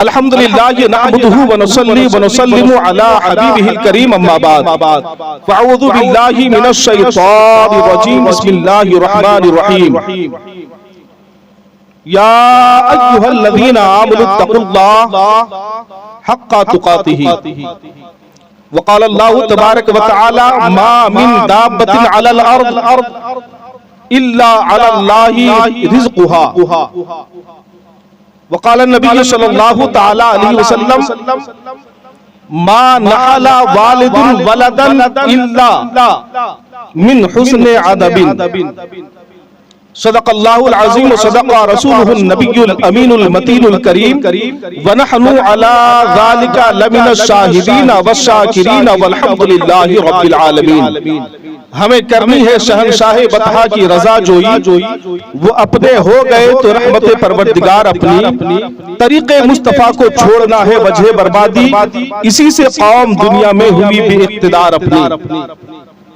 الحمدللہ نحمدہ ونصلی ونسلم علی حبیبہ الکریم اما بعد فاعوذ باللہ من الشیطان الرجیم بسم اللہ الرحمن الرحیم یا ایہا الذین آمنوا اتقوا اللہ حق تقاتہ وقال اللہ تبارک وتعالی ما من دابۃ علی الارض الا علی اللہ رزقها وقال النبی صلی اللہ تعالی علیہ وسلم ما نحل والد ولدا الا من حسن عدب صدق اللہ العظیم وصدق رسولہ النبی الامین المتین الکریم ونحن علی ذالک لمن الشاہدین والشاکرین والحمدللہ رب العالمین۔ ہمیں کرنی ہے شہنشاہ بطحا کی رضا جوئی، وہ اپنے ہو گئے تو رحمت پروردگار اپنی، طریق مصطفیٰ کو چھوڑنا ہے وجہ بربادی، اسی سے قوم دنیا میں ہوئی بے اقتدار اپنی۔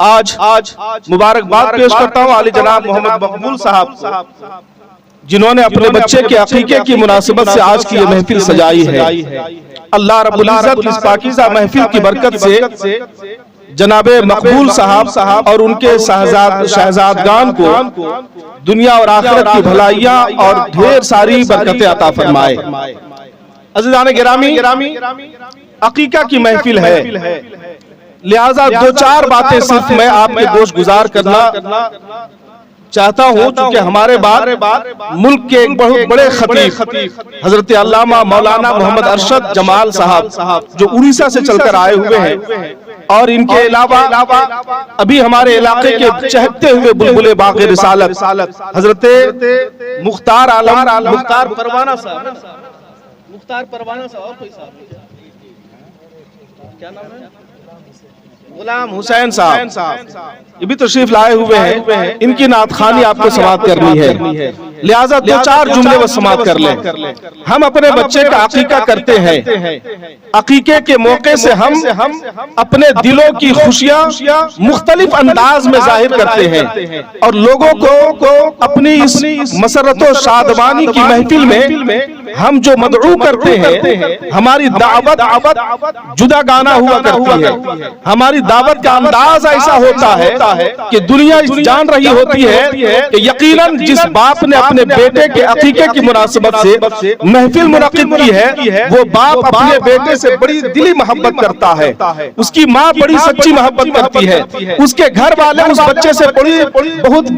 آج مبارکباد پیش کرتا ہوں علی جناب محمد مقبول صاحب، جنہوں نے اپنے بچے کے عقیقے کی مناسبت سے آج کی یہ محفل سجائی ہے۔ اللہ رب العزت اس پاکیزہ محفل کی برکت سے جناب مقبول صاحب اور ان کے شہزادگان کو دنیا اور آخرت کی بھلائیاں اور ڈھیر ساری برکتیں عطا فرمائے۔ عزیزان گرامی، عقیقہ کی محفل ہے، لہذا دو چار باتیں صرف میں آپ کے گوش گزار کرنا چاہتا ہوں، چونکہ ہمارے بعد ملک کے ایک بہت بڑے خطیب حضرت علامہ مولانا محمد ارشد جمال صاحب جو اڑیسہ سے چل کر آئے ہوئے ہیں، اور ان کے علاوہ ابھی ہمارے علاقے کے چہکتے ہوئے بلبل باغ رسالت حضرت مختار عالم مختار پروانہ صاحب اور کوئی صاحب کیا نام ہے، غلام حسین صاحب، یہ بھی تشریف لائے ہوئے ہیں، ان کی نعت خوانی آپ کو سماعت کرنی ہے، لہذا دو چار جملے وہ سماعت کر لیں۔ ہم اپنے بچے کا عقیقہ کرتے ہیں، عقیقے کے موقع سے ہم اپنے دلوں کی خوشیاں مختلف انداز میں ظاہر کرتے ہیں، اور لوگوں کو اپنی اس مسرت و شادمانی کی محفل میں ہم جو مدعو کرتے ہیں، ہماری دعوت جدا گانا ہوا کرتی ہے، ہماری دعوت کا انداز ایسا ہوتا ہے کہ دنیا جان رہی ہوتی ہے کہ یقیناً جس باپ نے اپنے بیٹے کے عقیقے کی مناسبت سے محفل منعقد کی ہے، وہ باپ اپنے بیٹے سے بڑی دلی محبت کرتا ہے، اس کی ماں بڑی سچی محبت کرتی ہے، اس کے گھر والے اس بچے سے بہت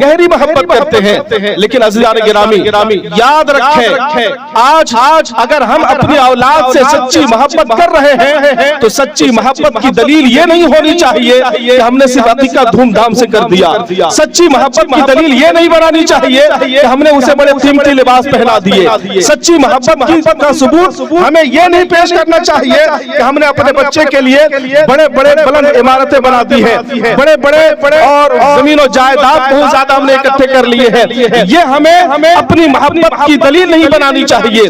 گہری محبت کرتے ہیں۔ لیکن عزیزان گرامی یاد رکھیں، آج اگر ہم اپنی اولاد سے سچی محبت کر رہے ہیں تو سچی محبت کی دلیل یہ نہیں ہونی چاہیے کہ ہم نے صرف عقیقہ دھوم دھام سے کر دیا، سچی محبت کی دلیل یہ نہیں بنانی چاہیے کہ ہم نے اسے بڑے قیمتی لباس پہنا دیے، سچی محبت کا ثبوت ہمیں یہ نہیں پیش کرنا چاہیے کہ ہم نے اپنے بچے کے لیے بڑے بڑے بلند عمارتیں بنا دی ہیں، بڑے بڑے اور زمین و جائیداد بہت زیادہ ہم نے اکٹھے کر لیے ہیں، یہ ہمیں اپنی محبت کی دلیل نہیں بنانی چاہیے،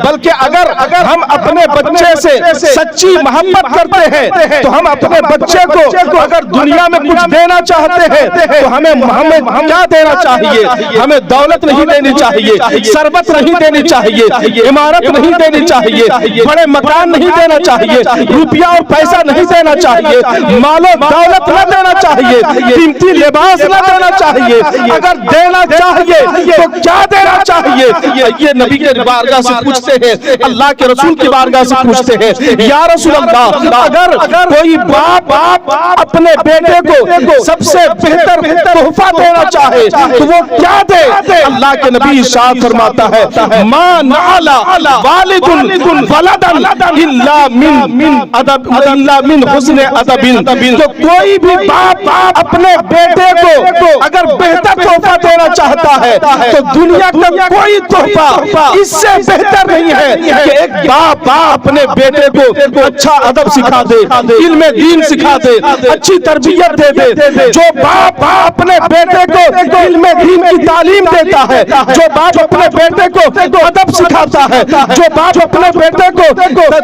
بلکہ اگر ہم اپنے بچے سے سچی محبت کرتے ہیں تو ہم اپنے بچے کو اگر دنیا میں کچھ دینا چاہتے ہیں تو ہمیں کیا دینا چاہیے؟ ہمیں دولت نہیں دینی چاہیے، ثروت نہیں دینی چاہیے، عمارت نہیں دینی چاہیے، بڑے مکان نہیں دینا چاہیے، روپیہ اور پیسہ نہیں دینا چاہیے، مال و دولت نہ دینا چاہیے، قیمتی لباس نہ دینا چاہیے، اگر دینا چاہیے تو کیا دینا چاہیے؟ یہ نبی کے بارگاہ سے پوچھتے ہیں، اللہ کے رسول کی بارگاہ سے پوچھتے ہیں، یا رسول اللہ اگر کوئی باپ اپنے بیٹے کو سب سے بہتر تحفہ دینا چاہے تو وہ کیا دے؟ اللہ کے نبی ارشاد فرماتا ہے ما نعل والد ولدا الا من حسن ادب، تو کوئی بھی باپ اپنے بیٹے کو اگر بہتر تحفہ دینا چاہتا ہے تو دنیا کا کوئی تحفہ اس سے بہتر نہیں ہے کہ ایک باپ اپنے بیٹے کو اچھا ادب سکھا دے، علم دین سکھا دے، اچھی تربیت دے دے۔ جو باپ اپنے بیٹے کو علم دین کی تعلیم دیتا ہے، جو باپ اپنے بیٹے کو ادب سکھاتا ہے، جو باپ اپنے بیٹے کو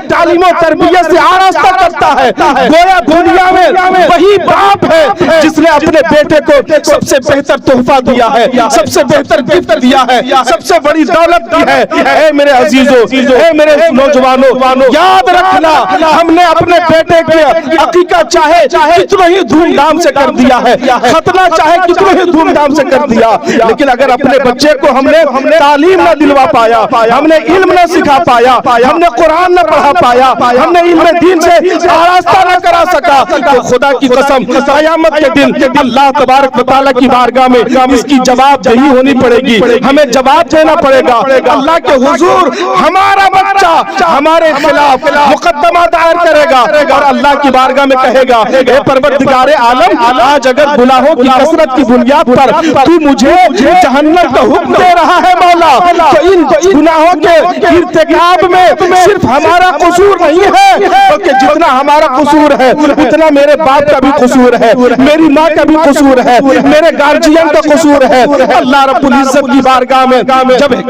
تعلیم و تربیت سے آراستہ کرتا ہے، گویا دنیا میں وہی باپ ہے جس نے اپنے بیٹے کو سب سے بہتر تحفہ دیا ہے، سب سے بہتر گفٹ دیا ہے، سب سے بڑی دولت دی ہے۔ اے میرے عزیزوں، اے میرے نوجوانوں، یاد رکھنا ہم نے اپنے بیٹے کے عقیقہ چاہے کتنا ہی دھوم دھام سے کر دیا ہے، ختنہ چاہے کتنا ہی دھوم دھام سے کر دیا، لیکن اگر اپنے بچے کو ہم نے تعلیم نہ دلوا پایا، ہم نے علم نہ سکھا پایا، ہم نے قرآن نہ پڑھا پایا، ہم نے علم دین سے آراستہ نہ کرا سکا، تو خدا کی قسم قیامت کے دن اللہ تبارک و تعالیٰ کی بارگاہ میں اس کی جواب دہی ہونی پڑے گی، ہمیں جواب دینا پڑے گا اللہ کے حضور۔ ہمارا بچہ ہمارے خلاف مقدمہ دائر کرے گا اور اللہ کی بارگاہ میں کہے گا اے پروردگار عالم، آج اگر گناہوں کی کثرت کی بنیاد پر تو مجھے جہنم کا حکم دے رہا ہے مولا، تو ان گناہوں کے ارتکاب میں صرف ہمارا قصور نہیں ہے، بلکہ جتنا ہمارا قصور ہے اتنا میرے باپ کا بھی قصور ہے، میری ماں کا بھی قصور ہے، میرے گارجین کا قصور ہے۔ اللہ رب العزت کی بارگاہ میں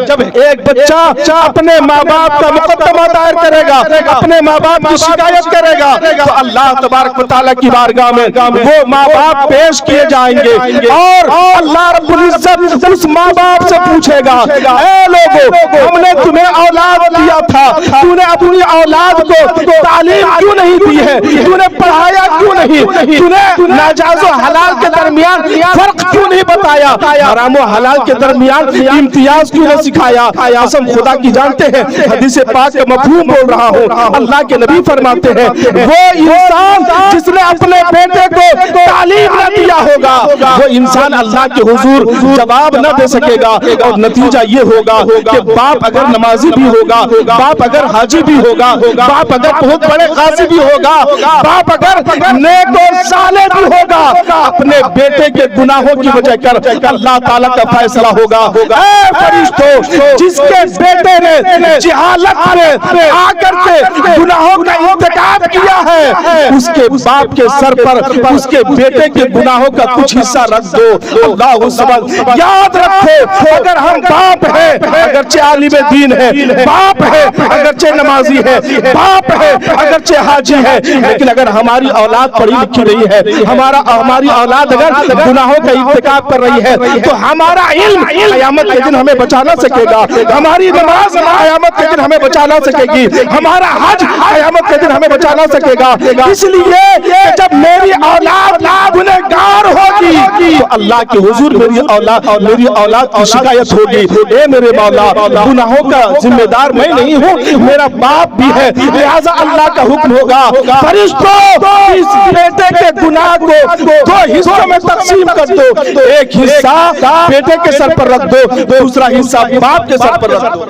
جب ایک بچہ اپنے ماں باپ کا مقدمہ دائر کرے گا، اپنے ماں باپ کی شکایت کرے گا، تو اللہ تبارک و تعالیٰ کی بارگاہ میں وہ ماں باپ پیش کیے جائیں گے اور اللہ رب العزت اس ماں باپ سے پوچھے گا اے لوگو، ہم نے تمہیں اولاد دیا تھا، تو نے اپنی اولاد کو تعلیم کیوں نہیں دی ہے، تو نے پڑھایا کیوں نہیں، تو نے ناجائز و حلال کے درمیان فرق کیوں نہیں بتایا، حرام و حلال کے درمیان امتیاز کیوں نہیں سکھایا۔ قسم خدا کی جانتے ہیں حدیث پاک کا مفہوم بول رہا ہوں، اللہ کے نبی فرماتے ہیں وہ انسان جس نے اپنے بیٹے کو تعلیم نہ دیا ہوگا وہ انسان اللہ کے حضور جواب نہ دے سکے گا، اور نتیجہ یہ ہوگا کہ باپ اگر نمازی بھی ہوگا، باپ اگر حاجی بھی ہوگا، باپ اگر بہت بڑے قاضی بھی ہوگا، باپ اگر نیک اور صالح بھی ہوگا، اپنے بیٹے کے گناہوں کی وجہ کر اللہ تعالیٰ کا فیصلہ ہوگا۔ اے فرشتوں، جس کے بیٹے نے جہالت میں آ کر کے گناہوں کا ارتکاب کیا ہے، اس کے باپ کے سر پر اس کے بیٹے کے گناہوں کا کچھ حصہ رکھ دو۔ اللہ سبحانہ، یاد رکھو اگر ہم باپ ہیں، اگرچہ عالم دین ہے، باپ ہے اگرچہ نمازی ہے، باپ ہے اگرچہ حاجی ہے، لیکن اگر ہماری اولاد پڑھی لکھی نہیں ہے، ہماری اولاد اگر گناہوں کا ارتکاب کر رہی ہے، تو ہمارا علم قیامت کے دن ہمیں بچا نہ سکے گا، ہماری نماز قیامت کے دن ہمیں بچا نہ سکے گی، ہمارا حج قیامت کے دن ہمیں بچا نہ سکے گا۔ اس لیے جب میری اولاد گنہگار ہوگی تو اللہ کے حضور میری اولاد کی شکایت ہوگی، اے میرے مولا گناہوں کا ذمہ دار میں نہیں ہوں، میرا باپ بھی ہے، لہذا اللہ کا حکم ہوگا فرشتوں اس بیٹے کے گناہ کو دو حصوں میں تقسیم کر دو، ایک حصہ بیٹے کے سر پر رکھ دو، دوسرا حصہ باپ کے سر پر رکھ دو،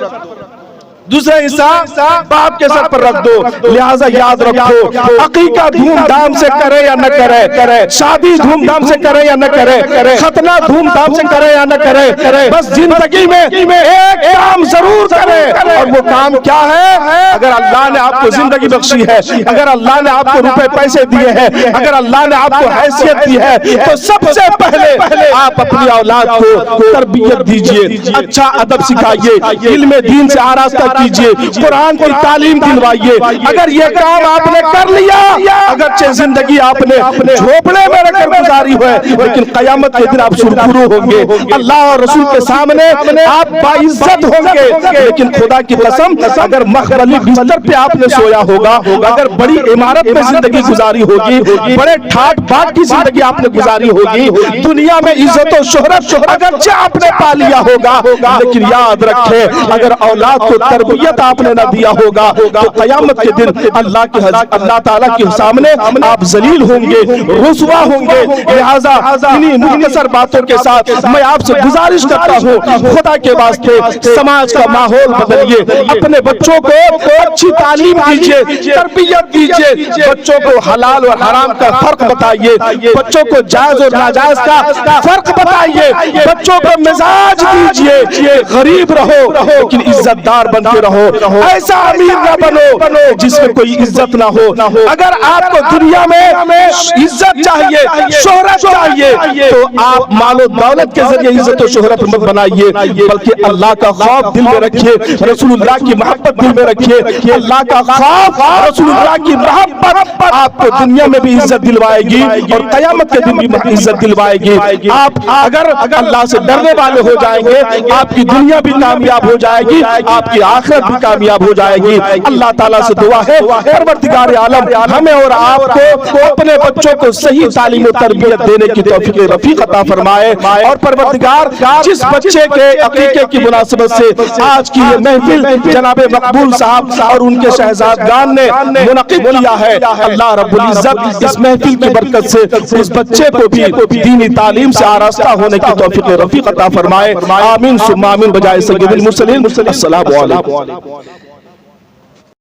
دوسرا حصہ باپ کے سر پر رکھ دو۔ لہذا یاد رکھو عقیقہ دھوم دھام سے کرے یا نہ کرے، شادی دھوم دھام سے کرے یا نہ کرے، ختنہ دھوم دھام سے کرے یا نہ کرے، بس زندگی میں ایک کام ضرور کرے، اور وہ کام کیا ہے؟ اگر اللہ نے آپ کو زندگی بخشی ہے، اگر اللہ نے آپ کو روپے پیسے دیے ہیں، اگر اللہ نے آپ کو حیثیت دی ہے، تو سب سے پہلے آپ اپنی اولاد کو تربیت دیجئے، اچھا ادب سکھائیے، علم دین سے آراستہ کیجئے، قرآن کی تعلیم دلوائیے۔ اگر یہ کام آپ نے کر لیا، اگرچہ زندگی آپ نے جھوپڑے میں رکھ کر گزاری ہوئے، لیکن قیامت کے دن آپ سرخرو ہوں گے، اللہ اور رسول کے سامنے آپ باعزت ہوں گے۔ لیکن خدا کی قسم اگر مخملی بستر پہ آپ نے سویا ہوگا، اگر بڑی عمارت میں زندگی گزاری ہوگی، بڑے ٹھاٹ باٹ کی زندگی آپ نے گزاری ہوگی، دنیا میں عزت و شہرت اگرچہ آپ نے پا لیا ہوگا، لیکن یاد رکھیں اگر اولاد کو تربیت آپ نے نہ دیا ہوگا تو قیامت کے دن اللہ تعالیٰ کے سامنے آپ ذلیل ہوں گے، رسوا ہوں گے۔ لہذا انہی مختصر باتوں کے ساتھ میں آپ سے گزارش کرتا ہوں خدا کے واسطے سماج کا ماحول بدلیے، اپنے بچوں کو اچھی تعلیم دیجیے، تربیت دیجیے، بچوں کو حلال اور حرام کا فرق بتائیے، بچوں کو جائز اور ناجائز کا فرق بتائیے، بچوں کو مزاج دیجیے، غریب رہو لیکن عزت دار بن بنتے رہو. ایسا امیر نہ بنو جس میں کوئی عزت نہ ہو. اگر آپ کو دنیا میں عزت چاہیے, شہرت چاہیے, تو آپ مال و دولت کے ذریعے عزت و شہرت مت بنائیے, بلکہ اللہ کا خوف دل میں رکھیے, رسول اللہ کی محبت دل میں رکھیے. اللہ کا خوف, رسول اللہ کی محبت آپ کو دنیا میں بھی عزت دلوائے گی اور قیامت کے دن بھی عزت دلوائے گی. آپ اگر اللہ سے ڈرنے والے ہو جائیں گے, آپ کی دنیا بھی کامیاب ہو جائے گی, آپ کی آخرت بھی کامیاب ہو جائے گی. اللہ تعالیٰ سے دعا ہے پروردگار عالم ہمیں اور آپ کو اپنے بچوں کو صحیح تعلیم و تربیت دینے کی توفیق رفیق عطا فرمائے. اور پروردگار جس بچے کے عقیقے کی مناسبت سے آج کی یہ محفل جناب مقبول صاحب اور ان کے شہزادگان نے منعقد کیا ہے, اللہ رب العزت اس محفل کی برکت سے اس بچے کو بھی دینی تعلیم سے آراستہ ہونے کی توفیق رفیق عطا فرمائے. آمین ثم آمین بجائے سید المرسلین. السلام علیکم.